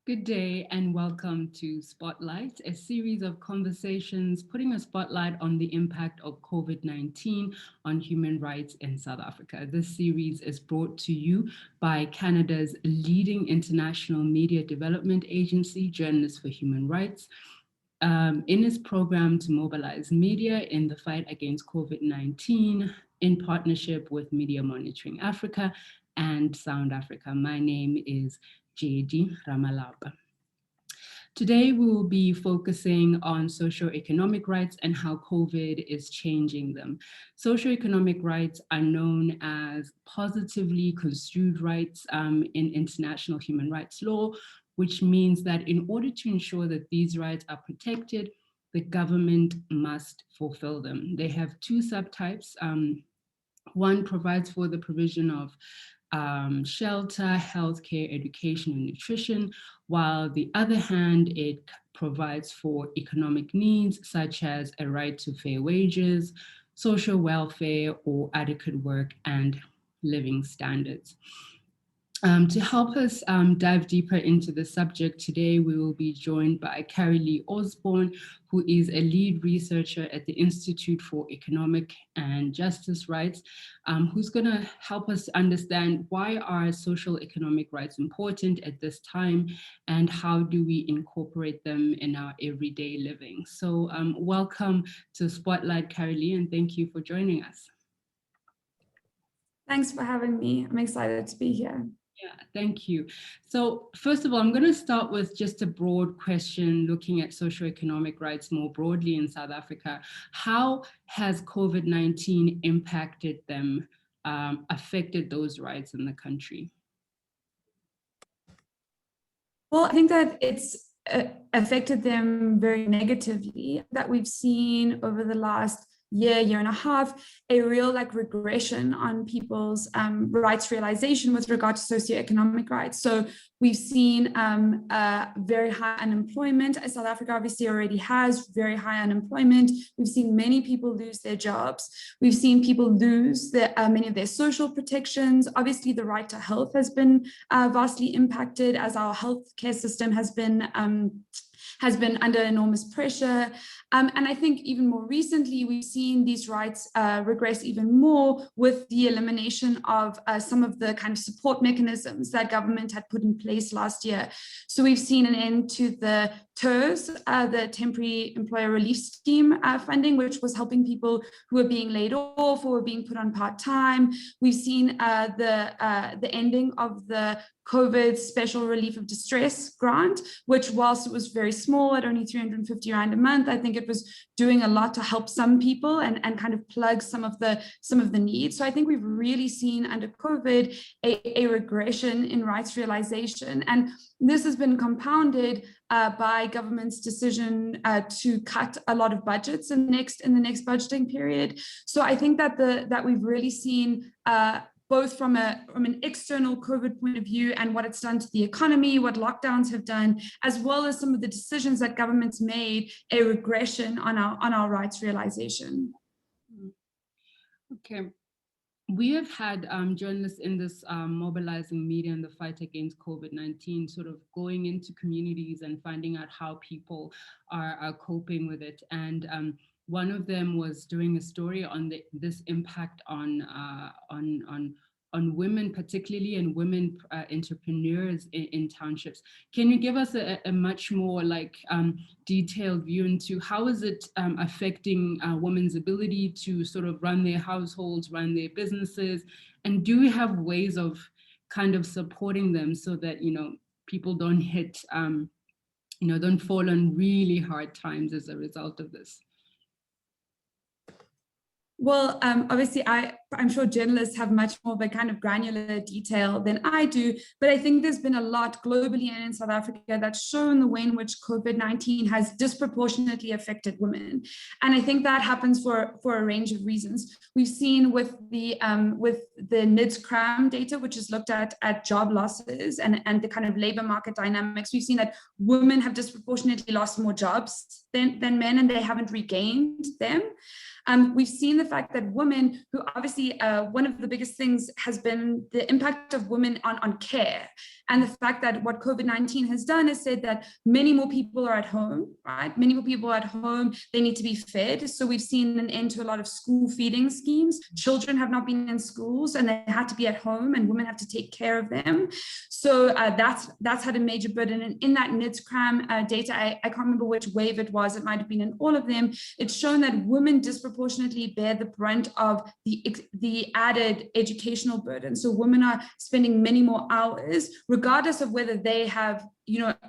Good day and welcome to Spotlight, a series of conversations putting a spotlight on the impact of COVID-19 on human rights in South Africa. This series is brought to you by Canada's leading international media development agency, Journalists for Human Rights, in its program to mobilize media in the fight against COVID-19 in partnership with Media Monitoring Africa and Sound Africa. My name is J.D. Ramalapa. Today, we will be focusing on socioeconomic rights and how COVID is changing them. Socioeconomic rights are known as positively construed rights in international human rights law, which means that in order to ensure that these rights are protected, the government must fulfill them. They have two subtypes. One provides for the provision of shelter, healthcare, education, and nutrition, while the other hand, it provides for economic needs such as a right to fair wages, social welfare, or adequate work and living standards. To help us dive deeper into the subject today, we will be joined by Carilee Osborne, who is a lead researcher at the Institute for Economic and Justice Rights, who's going to help us understand why are social economic rights important at this time and how do we incorporate them in our everyday living. So welcome to Spotlight, Carilee, and thank you for joining us. Thanks for having me. I'm excited to be here. Yeah, thank you. So first of all, I'm going to start with just a broad question looking at socioeconomic rights more broadly in South Africa. How has COVID-19 impacted them, affected those rights in the country? Well, I think that it's affected them very negatively, that we've seen over the last year and a half, a real regression on people's rights realization with regard to socioeconomic rights. So we've seen very high unemployment. South Africa obviously already has very high unemployment. We've seen many people lose their jobs. We've seen people lose many of their social protections. Obviously, the right to health has been vastly impacted as our healthcare system has been under enormous pressure. And I think even more recently, we've seen these rights regress even more with the elimination of some of the kind of support mechanisms that government had put in place last year. So we've seen an end to the TERS, the Temporary Employer Relief Scheme funding, which was helping people who were being laid off or were being put on part-time. We've seen the ending of the COVID Special Relief of Distress grant, which whilst it was very small at only 350 Rand a month, I think it was doing a lot to help some people and kind of plug some of the needs. So I think we've really seen under COVID a regression in rights realization. And this has been compounded by government's decision to cut a lot of budgets in the next budgeting period. So I think that we've really seen both from an external COVID point of view and what it's done to the economy, what lockdowns have done, as well as some of the decisions that governments made, a regression on our rights realization. Okay. We have had journalists in this mobilizing media in the fight against COVID-19 sort of going into communities and finding out how people are coping with it. And one of them was doing a story on this impact on women, particularly, and women entrepreneurs in townships. Can you give us a much more detailed view into how is it affecting women's ability to sort of run their households, run their businesses, and do we have ways of kind of supporting them so that people don't hit, don't fall on really hard times as a result of this? Well, obviously, I'm sure journalists have much more of a kind of granular detail than I do, but I think there's been a lot globally and in South Africa that's shown the way in which COVID-19 has disproportionately affected women. And I think that happens for a range of reasons. We've seen with the NIDS-CRAM data, which is looked at job losses and the kind of labor market dynamics, we've seen that women have disproportionately lost more jobs than men, and they haven't regained them. We've seen the fact that women who obviously, one of the biggest things has been the impact of women on care. And the fact that what COVID-19 has done is said that many more people are at home, right? Many more people are at home, they need to be fed. So we've seen an end to a lot of school feeding schemes. Children have not been in schools and they had to be at home, and women have to take care of them. So that's had a major burden. And in that NIDS-CRAM data, I can't remember which wave it was, it might have been in all of them, it's shown that women disproportionately bear the brunt of the added educational burden. So women are spending many more hours, regardless of whether they have,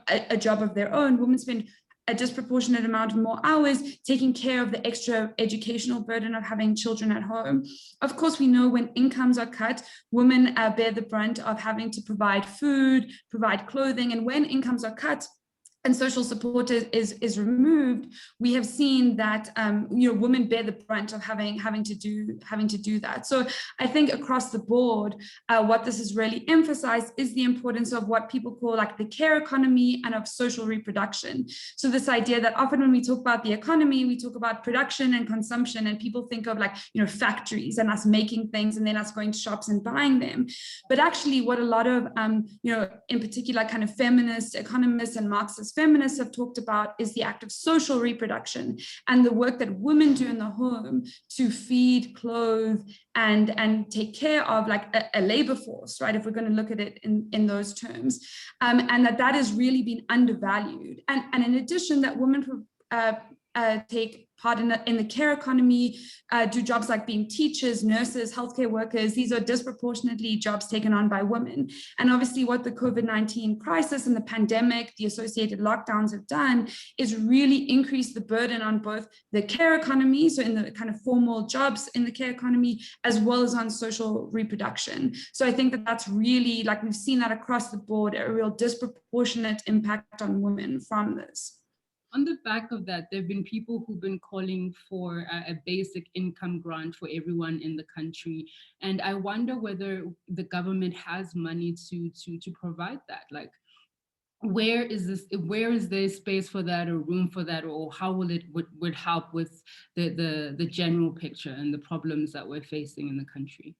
a job of their own. Women spend a disproportionate amount of more hours taking care of the extra educational burden of having children at home. Of course, we know when incomes are cut, women bear the brunt of having to provide food, provide clothing, and when incomes are cut and social support is removed, we have seen that women bear the brunt of having to do that. So I think across the board, what this has really emphasized is the importance of what people call like the care economy and of social reproduction. So this idea that often when we talk about the economy, we talk about production and consumption, and people think of like factories and us making things and then us going to shops and buying them. But actually, what a lot of in particular kind of feminist economists and Marxist feminists have talked about is the act of social reproduction and the work that women do in the home to feed, clothe, and take care of like a labor force, right? If we're going to look at it in those terms, and that has really been undervalued. And in addition, that women take part in the care economy, do jobs like being teachers, nurses, healthcare workers. These are disproportionately jobs taken on by women. And obviously what the COVID-19 crisis and the pandemic, the associated lockdowns have done is really increase the burden on both the care economy, so in the kind of formal jobs in the care economy, as well as on social reproduction. So I think that that's really, like we've seen that across the board, a real disproportionate impact on women from this. On the back of that, there have been people who've been calling for a basic income grant for everyone in the country. And I wonder whether the government has money to provide that. Like, where is there space for that or room for that, or how will it would help with the general picture and the problems that we're facing in the country?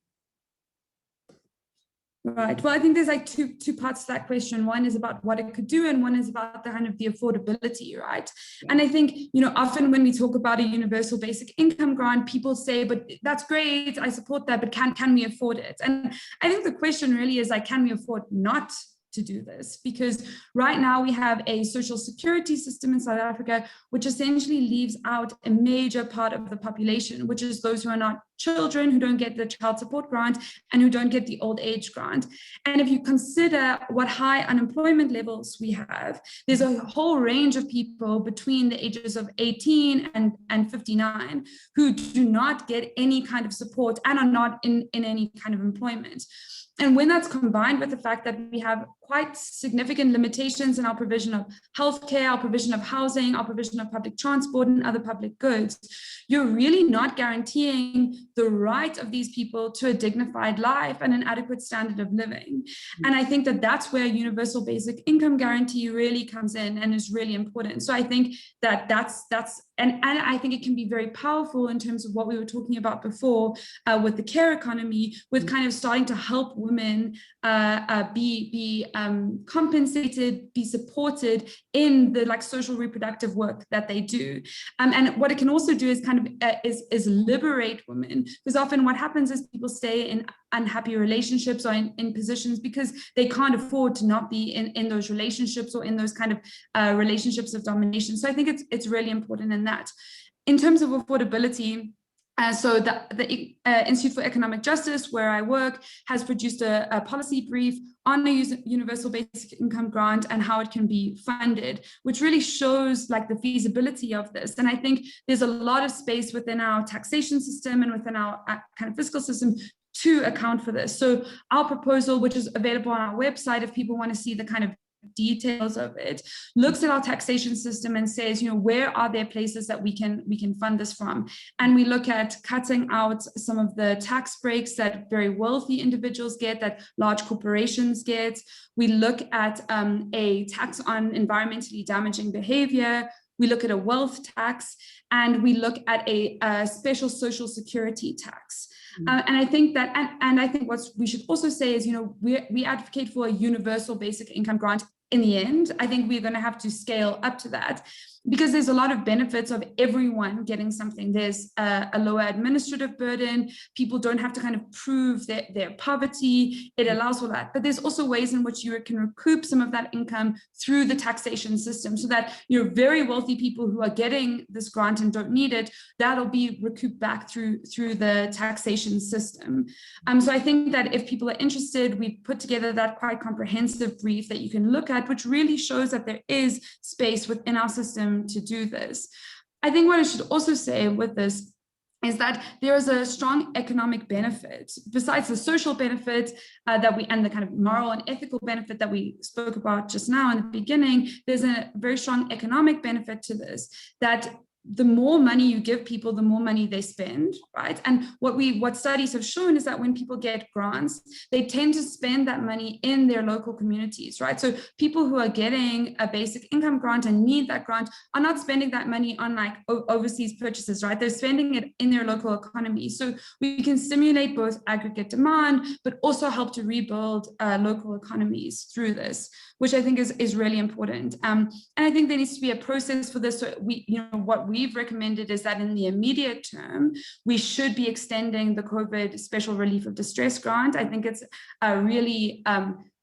Right. Well, I think there's like two parts to that question. One is about what it could do, and one is about the kind of the affordability, right? Yeah. And I think, often when we talk about a universal basic income grant, people say, but that's great, I support that, but can we afford it? And I think the question really is like, can we afford not to do this? Because right now we have a social security system in South Africa, which essentially leaves out a major part of the population, which is those who are not children, who don't get the child support grant and who don't get the old age grant. And if you consider what high unemployment levels we have, there's a whole range of people between the ages of 18 and 59 who do not get any kind of support and are not in any kind of employment. And when that's combined with the fact that we have quite significant limitations in our provision of healthcare, our provision of housing, our provision of public transport and other public goods, you're really not guaranteeing the right of these people to a dignified life and an adequate standard of living. And I think that that's where universal basic income guarantee really comes in and is really important. So I think that that's and I think it can be very powerful in terms of what we were talking about before with the care economy, with kind of starting to help women be compensated, be supported in the like social reproductive work that they do. And what it can also do is kind of is liberate women, because often what happens is people stay in unhappy relationships or in positions because they can't afford to not be in those relationships or in those kind of relationships of domination. So I think it's really important in that. In terms of affordability, so the Institute for Economic Justice, where I work, has produced a policy brief on the universal basic income grant and how it can be funded, which really shows like the feasibility of this. And I think there's a lot of space within our taxation system and within our kind of fiscal system to account for this. So our proposal, which is available on our website, if people want to see the kind of details of it, looks at our taxation system and says, where are there places that we can fund this from? And we look at cutting out some of the tax breaks that very wealthy individuals get, that large corporations get. We look at a tax on environmentally damaging behavior. We look at a wealth tax, and we look at a special social security tax. And I think that, and I think what we should also say is, we advocate for a universal basic income grant. In the end, I think we're going to have to scale up to that, because there's a lot of benefits of everyone getting something. There's a lower administrative burden. People don't have to kind of prove their poverty. It allows for that. But there's also ways in which you can recoup some of that income through the taxation system, so that very wealthy people who are getting this grant and don't need it, that'll be recouped back through the taxation system. So I think that if people are interested, we've put together that quite comprehensive brief that you can look at, which really shows that there is space within our system to do this. I think what I should also say with this is that there is a strong economic benefit besides the social benefit and the kind of moral and ethical benefit that we spoke about just now in the beginning. There's a very strong economic benefit to this, that the more money you give people, the more money they spend, right? And what studies have shown is that when people get grants, they tend to spend that money in their local communities, right? So people who are getting a basic income grant and need that grant are not spending that money on like overseas purchases, right? They're spending it in their local economy. So we can stimulate both aggregate demand, but also help to rebuild local economies through this, which I think is really important. And I think there needs to be a process for this. So what we've recommended is that in the immediate term, we should be extending the COVID Special Relief of Distress Grant. I think it's really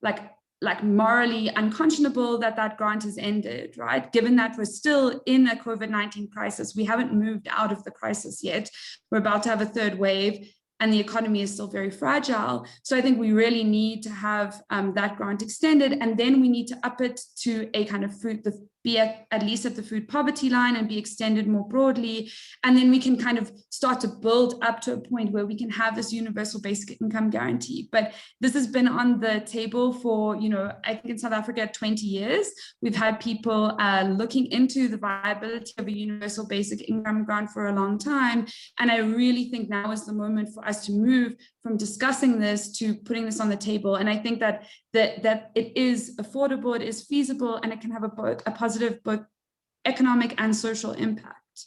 like morally unconscionable that grant is ended, right? Given that we're still in a COVID-19 crisis, we haven't moved out of the crisis yet. We're about to have a third wave, and the economy is still very fragile. So I think we really need to have that grant extended, and then we need to up it to a kind of be at least at the food poverty line and be extended more broadly. And then we can kind of start to build up to a point where we can have this universal basic income guarantee. But this has been on the table for, I think in South Africa, 20 years. We've had people looking into the viability of a universal basic income grant for a long time. And I really think now is the moment for us to move from discussing this to putting this on the table. And I think that it is affordable, it is feasible, and it can have a positive both economic and social impact.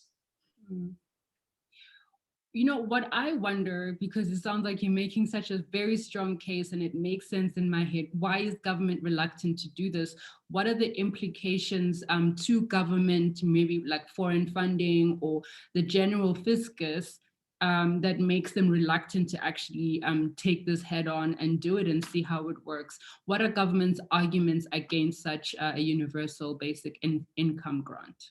What I wonder, because it sounds like you're making such a very strong case and it makes sense in my head, why is government reluctant to do this? What are the implications to government, maybe like foreign funding or the general fiscus, that makes them reluctant to actually take this head on and do it and see how it works? What are government's arguments against such a universal basic income grant?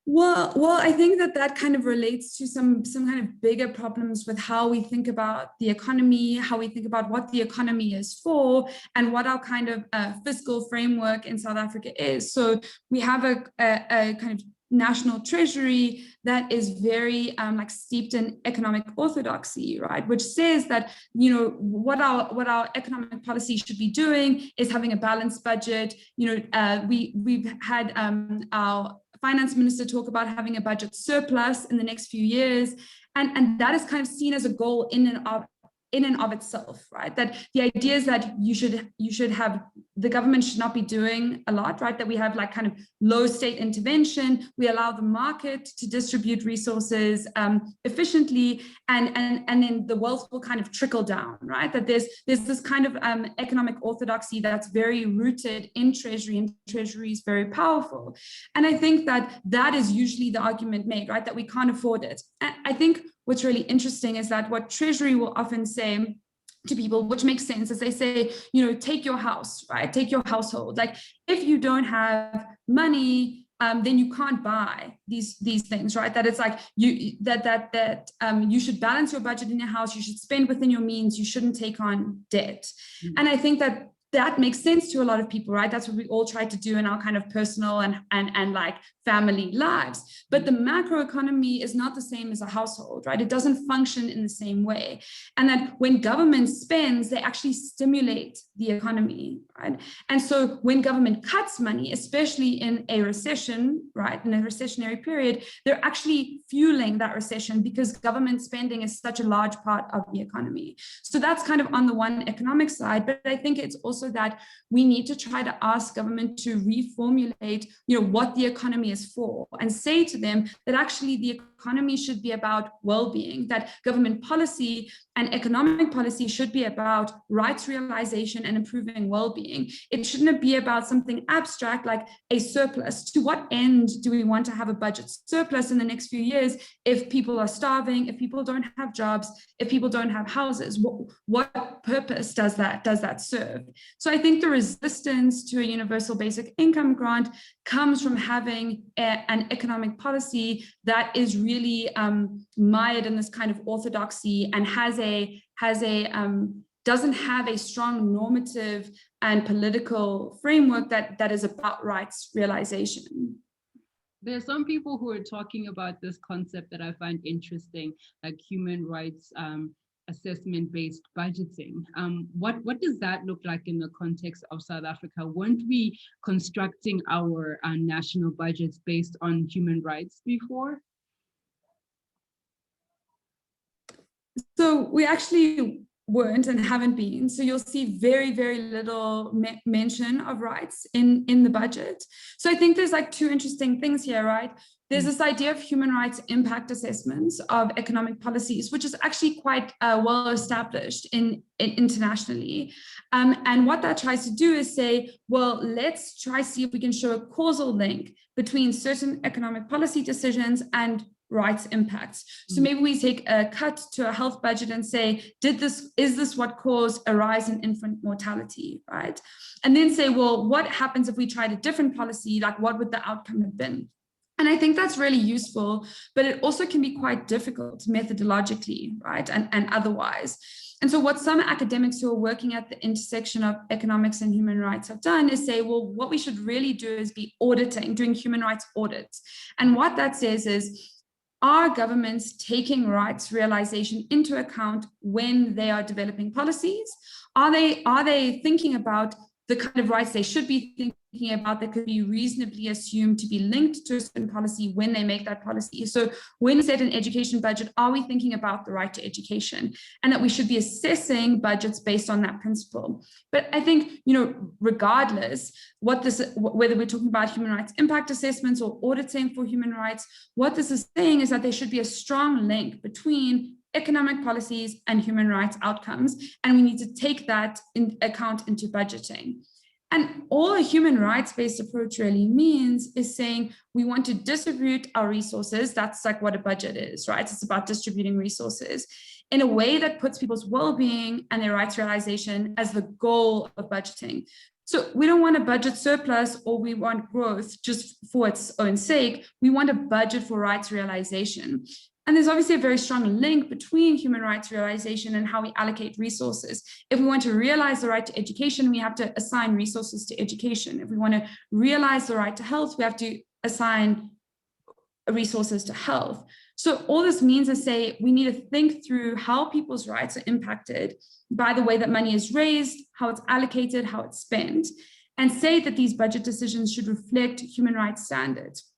Well, I think that kind of relates to some kind of bigger problems with how we think about the economy, how we think about what the economy is for, and what our kind of fiscal framework in South Africa is. So we have a kind of national treasury that is very like steeped in economic orthodoxy, right? Which says that, what our economic policy should be doing is having a balanced budget. We've had our finance minister talk about having a budget surplus in the next few years. And that is kind of seen as a goal in and of itself, right? That the idea is that you should have, the government should not be doing a lot, right? That we have like kind of low state intervention. We allow the market to distribute resources efficiently, and then the wealth will kind of trickle down, right? That there's this kind of economic orthodoxy that's very rooted in treasury, and treasury is very powerful. And I think that is usually the argument made, right? That we can't afford it. And I think what's really interesting is that what Treasury will often say to people, which makes sense, is they say, take your house, right? Take your household. Like, if you don't have money, then you can't buy these things, right? That it's like you should balance your budget in your house. You should spend within your means. You shouldn't take on debt. Mm-hmm. And I think that makes sense to a lot of people, right? That's what we all try to do in our kind of personal and like family lives. But the macroeconomy is not the same as a household, right? It doesn't function in the same way. And that when government spends, they actually stimulate the economy, right? And so when government cuts money, especially in a recession, right, in a recessionary period, they're actually fueling that recession because government spending is such a large part of the economy. So that's kind of on the one economic side, but I think it's also that we need to try to ask government to reformulate, what the economy is for, and say to them that actually the economy should be about well-being, that government policy and economic policy should be about rights realization and improving well-being. It shouldn't be about something abstract like a surplus. To what end do we want to have a budget surplus in the next few years if people are starving, if people don't have jobs, if people don't have houses? What purpose does that serve? So I think the resistance to a universal basic income grant comes from having an economic policy that is really mired in this kind of orthodoxy and doesn't have a strong normative and political framework that is about rights realization. There are some people who are talking about this concept that I find interesting, like human rights assessment-based budgeting. What does that look like in the context of South Africa? Weren't we constructing our national budgets based on human rights before? So we actually weren't and haven't been. So you'll see very, very little mention of rights in the budget. So I think there's like two interesting things here, right? There's this idea of human rights impact assessments of economic policies, which is actually quite well established internationally. And what that tries to do is say, well, let's try to see if we can show a causal link between certain economic policy decisions and rights impacts. So maybe we take a cut to a health budget and say, is this what caused a rise in infant mortality, right? And then say, well, what happens if we tried a different policy? Like, what would the outcome have been? And I think that's really useful, but it also can be quite difficult methodologically, right? And otherwise. And so what some academics who are working at the intersection of economics and human rights have done is say, well, what we should really do is be doing human rights audits. And what that says is, are governments taking rights realization into account when they are developing policies? Are they thinking about the kind of rights they should be thinking about that could be reasonably assumed to be linked to a certain policy when they make that policy? So when we set an education budget, are we thinking about the right to education? And that we should be assessing budgets based on that principle. But I think, regardless whether we're talking about human rights impact assessments or auditing for human rights, what this is saying is that there should be a strong link between economic policies and human rights outcomes, and we need to take that in account into budgeting. And all a human rights-based approach really means is saying we want to distribute our resources. That's like what a budget is, right? It's about distributing resources in a way that puts people's well-being and their rights realization as the goal of budgeting. So we don't want a budget surplus or we want growth just for its own sake. We want a budget for rights realization. And there's obviously a very strong link between human rights realization and how we allocate resources. If we want to realize the right to education, we have to assign resources to education. If we want to realize the right to health, we have to assign resources to health. So all this means is say we need to think through how people's rights are impacted by the way that money is raised, how it's allocated, how it's spent, and say that these budget decisions should reflect human rights standards.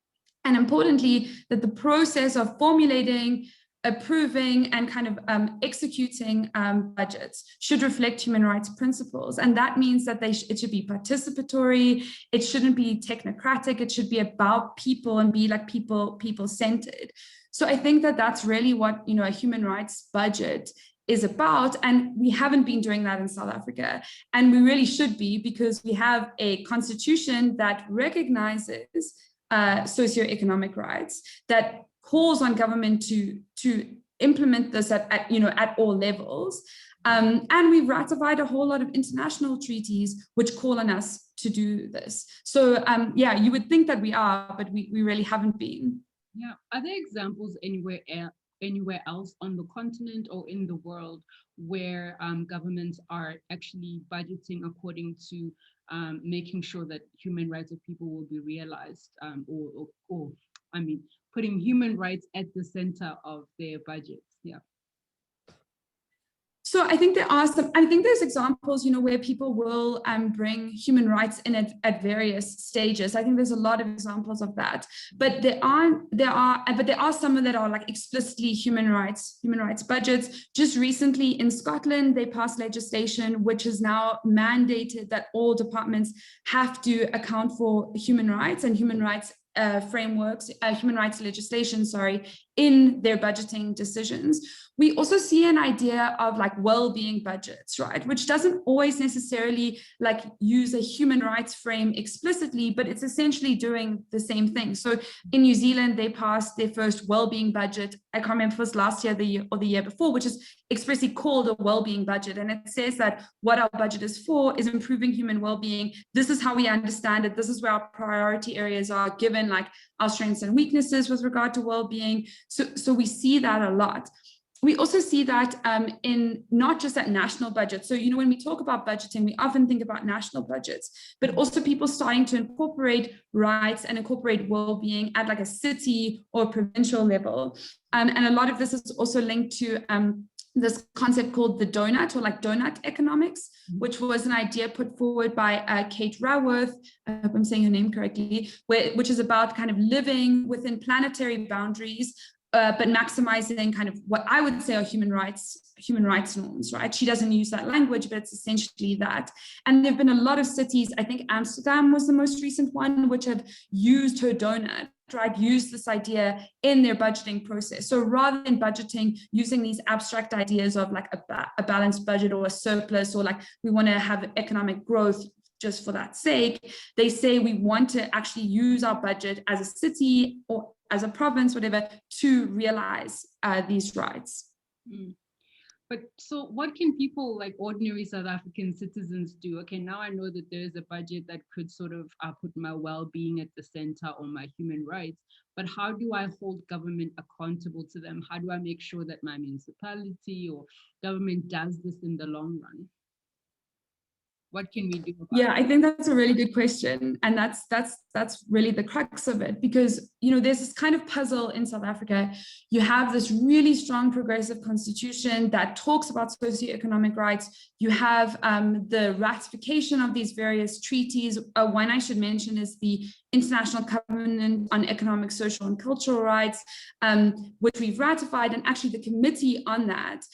And importantly, that the process of formulating, approving, and kind of executing budgets should reflect human rights principles. And that means that it should be participatory, it shouldn't be technocratic, it should be about people and be like people-centered. So I think that that's really what a human rights budget is about. And we haven't been doing that in South Africa. And we really should be, because we have a constitution that recognizes socioeconomic rights, that calls on government to implement this at all levels. And we've ratified a whole lot of international treaties which call on us to do this. So you would think that we are, but we really haven't been. Yeah. Are there examples anywhere else on the continent or in the world where governments are actually budgeting according to making sure that human rights of people will be realized, or putting human rights at the center of their budgets? Yeah. So I think there's examples, where people will bring human rights in at various stages. I think there's a lot of examples of that, but there are some that are like explicitly human rights budgets. Just recently in Scotland, they passed legislation which is now mandated that all departments have to account for human rights and human rights frameworks, human rights legislation, in their budgeting decisions. We also see an idea of like well-being budgets, right? Which doesn't always necessarily like use a human rights frame explicitly, but it's essentially doing the same thing. So in New Zealand, they passed their first well-being budget. I can't remember if it was last year, or the year before, which is expressly called a well-being budget. And it says that what our budget is for is improving human well-being. This is how we understand it. This is where our priority areas are, given like our strengths and weaknesses with regard to well-being. So we see that a lot. We also see that in not just at national budgets. So, you know, when we talk about budgeting, we often think about national budgets, but also people starting to incorporate rights and incorporate well-being at like a city or provincial level. And a lot of this is also linked to this concept called the donut, or like donut economics, which was an idea put forward by Kate Raworth, I hope I'm saying her name correctly, which is about kind of living within planetary boundaries, but maximizing kind of what I would say are human rights norms, right? She doesn't use that language, but it's essentially that. And there've been a lot of cities, I think Amsterdam was the most recent one, which have used her donut, right? Use this idea in their budgeting process. So rather than budgeting using these abstract ideas of like a balanced budget or a surplus, or like we want to have economic growth just for that sake, they say we want to actually use our budget as a city or as a province, whatever, to realize these rights. But so what can people like ordinary South African citizens do? Okay, now I know that there's a budget that could sort of put my well-being at the center, or my human rights, but how do I hold government accountable to them? How do I make sure that my municipality or government does this in the long run? What can we do about it? I think that's a really good question. And that's really the crux of it, because, you know, there's this kind of puzzle in South Africa. You have this really strong progressive constitution that talks about socioeconomic rights. You have the ratification of these various treaties. One I should mention is the International Covenant on Economic, Social, and Cultural Rights, which we've ratified. And actually the committee on that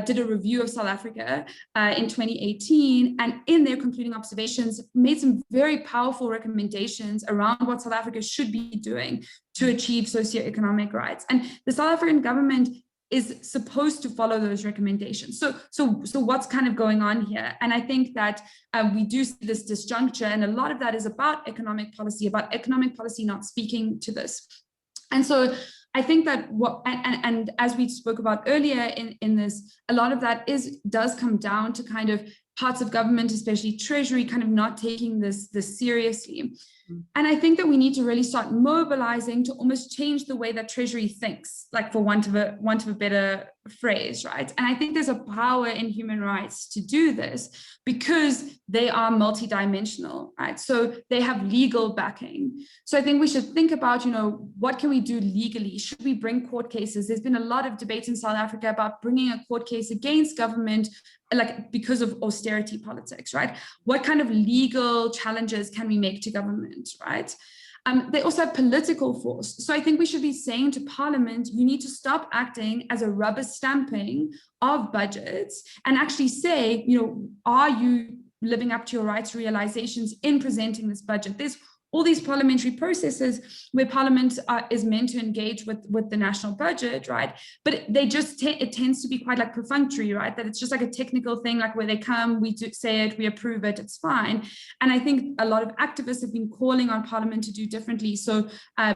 did a review of South Africa in 2018. And in their concluding observations, made some very powerful recommendations around what South Africa should be doing to achieve socioeconomic rights. And the South African government is supposed to follow those recommendations. So what's kind of going on here? And I think that we do see this disjuncture, and a lot of that is about economic policy not speaking to this. And so I think that and as we spoke about earlier in this, a lot of that does come down to kind of parts of government, especially Treasury, kind of not taking this seriously. And I think that we need to really start mobilizing to almost change the way that Treasury thinks, like for want of a better phrase, right? And I think there's a power in human rights to do this because they are multidimensional, right? So they have legal backing. So I think we should think about, you know, what can we do legally? Should we bring court cases? There's been a lot of debate in South Africa about bringing a court case against government, like because of austerity politics, right? What kind of legal challenges can we make to government, right? They also have political force. So I think we should be saying to Parliament, you need to stop acting as a rubber stamping of budgets and actually say, you know, are you living up to your rights realizations in presenting this budget? There's all these parliamentary processes where Parliament is meant to engage with the national budget, right? But they just it tends to be quite like perfunctory, right? That it's just like a technical thing, like where they come, we do say it, we approve it, it's fine. And I think a lot of activists have been calling on Parliament to do differently. So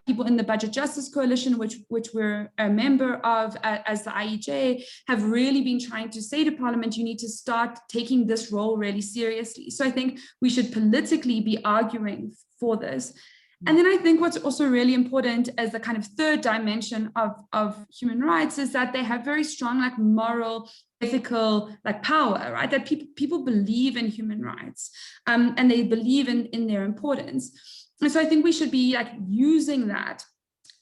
people in the Budget Justice Coalition, which we're a member of as the IEJ, have really been trying to say to Parliament, you need to start taking this role really seriously. So I think we should politically be arguing for this. And then I think what's also really important as the kind of third dimension of human rights is that they have very strong like moral, ethical like power, right? That people believe in human rights and they believe in their importance. And so I think we should be like using that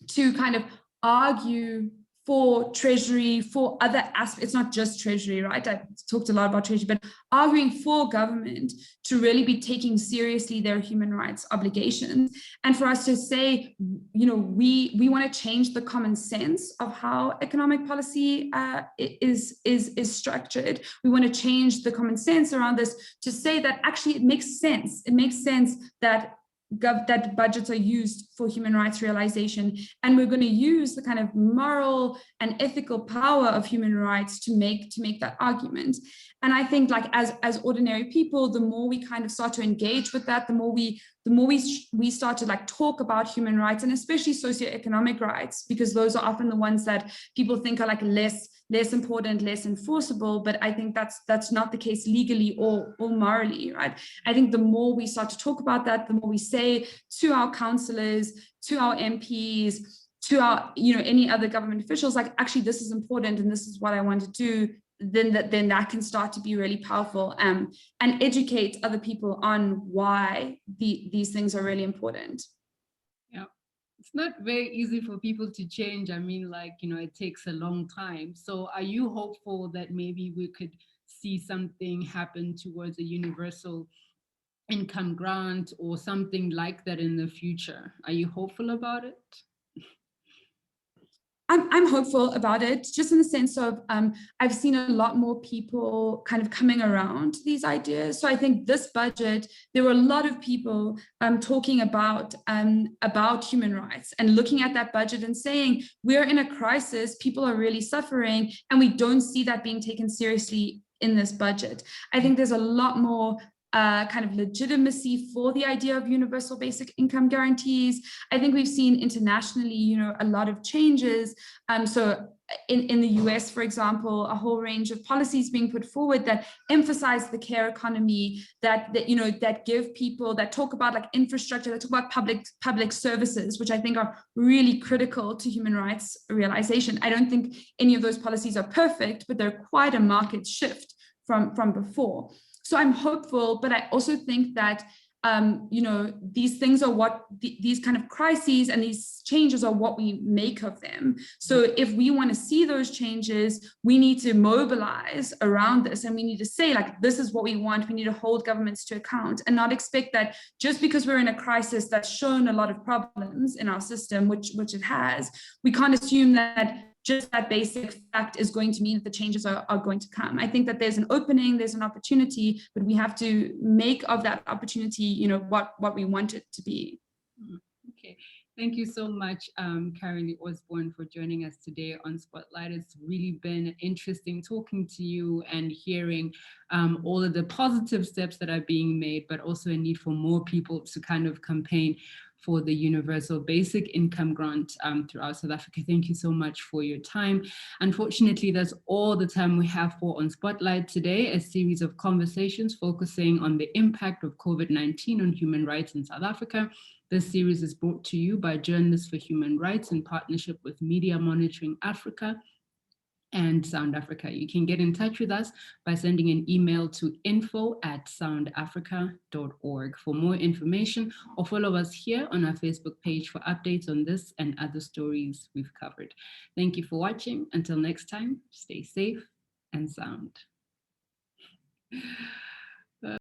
to kind of argue for Treasury, for other aspects. It's not just Treasury, right? I talked a lot about Treasury, but arguing for government to really be taking seriously their human rights obligations. And for us to say, you know, we want to change the common sense of how economic policy is structured. We want to change the common sense around this to say that actually it makes sense. It makes sense that that budgets are used for human rights realization, and we're going to use the kind of moral and ethical power of human rights to make that argument. And I think, like, as ordinary people, the more we kind of start to engage with that, the more we start to like talk about human rights, and especially socioeconomic rights, because those are often the ones that people think are like less important, less enforceable. But I think that's not the case legally or morally, right? I think the more we start to talk about that, the more we say to our councillors, to our MPs, to our, any other government officials, like, actually, this is important and this is what I want to do, then that can start to be really powerful, and educate other people on why these things are really important. Yeah. It's not very easy for people to change. I mean, like, it takes a long time. So are you hopeful that maybe we could see something happen towards a universal income grant or something like that in the future? Are you hopeful about it? I'm hopeful about it, just in the sense of I've seen a lot more people kind of coming around to these ideas. So I think this budget, there were a lot of people talking about human rights and looking at that budget and saying, we're in a crisis, people are really suffering, and we don't see that being taken seriously in this budget. I think there's a lot more kind of legitimacy for the idea of universal basic income guarantees. I think we've seen internationally, a lot of changes. So in the US, for example, a whole range of policies being put forward that emphasize the care economy, that give people, that talk about like infrastructure, that talk about public services, which I think are really critical to human rights realization. I don't think any of those policies are perfect, but they're quite a market shift from before. So I'm hopeful, but I also think that, these things are these kind of crises and these changes are what we make of them. So if we want to see those changes, we need to mobilize around this, and we need to say, like, this is what we want. We need to hold governments to account and not expect that just because we're in a crisis that's shown a lot of problems in our system, which it has, we can't assume that just that basic fact is going to mean that the changes are going to come. I think that there's an opening, there's an opportunity, but we have to make of that opportunity, what we want it to be. Okay. Thank you so much, Carilee Osborne, for joining us today on Spotlight. It's really been interesting talking to you and hearing all of the positive steps that are being made, but also a need for more people to kind of campaign for the universal basic income grant throughout South Africa. Thank you so much for your time. Unfortunately, that's all the time we have for On Spotlight today, a series of conversations focusing on the impact of COVID-19 on human rights in South Africa. This series is brought to you by Journalists for Human Rights in partnership with Media Monitoring Africa and Sound Africa. You can get in touch with us by sending an email to info@soundafrica.org for more information, or follow us here on our Facebook page for updates on this and other stories we've covered. Thank you for watching. Until next time, stay safe and sound.